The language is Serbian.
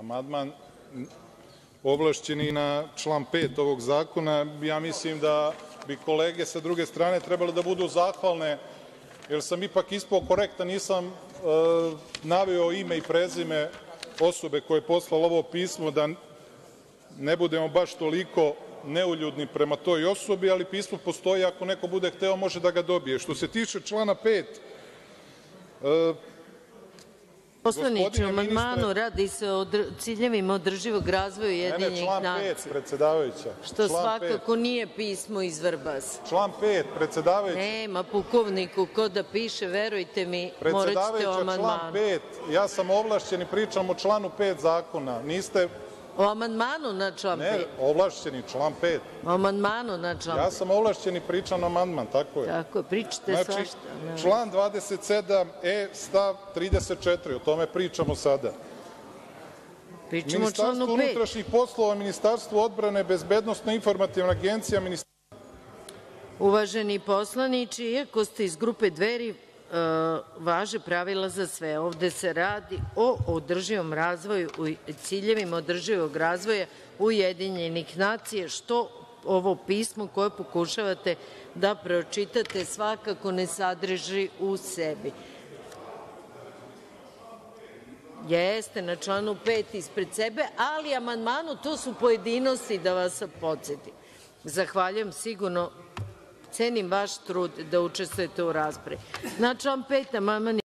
amandman ovlašćeni na član 5. ovog zakona. Ja mislim da bi kolege sa druge strane trebale da budu zahvalne, jer sam ipak ispao korektan, nisam naveo ime i prezime osobe koja je poslala ovo pismo, da ne budemo baš toliko neuljudni prema toj osobi, ali pismo postoji, ako neko bude hteo može da ga dobije. Što se tiče člana 5, Poslaniče, u amandmanu radi se o ciljevima održivog razvoja Ujedinjenih član 5, nacija, predsedavajuća. što svakako nije pismo iz Vrbasa. Član 5, predsedavajuća. Nema, pukovniku, ko da piše, verujte mi, morat ćete o amandmanu. Član 5, ja sam ovlašćen i pričam o članu 5 zakona. Niste... O amandmanu na član 5? Ne, ovlašćeni, član 5. O amandmanu na član 5? Ja sam ovlašćen i pričam amandman, tako je. Tako je, pričate svašta. Znači, član 27e, stav 34, o tome pričamo sada. Pričamo o članu 5. Ministarstvo unutrašnjih poslova, Ministarstvo odbrane, Bezbednosno-informativna agencija, Uvaženi poslaniče, iako ste iz grupe Dveri, važe pravila za sve. Ovde se radi o održivom razvoju, ciljevima održivog razvoja Ujedinjenih nacija, što ovo pismo koje pokušavate da pročitate svakako ne sadrži u sebi. Jeste, na članu 5 ispred sebe, ali amandmanu to su pojedinosti, da vas podsetim. Zahvaljujem, sigurno cenim vaš trud da učestvujete u raspravi. Na član 5 amandman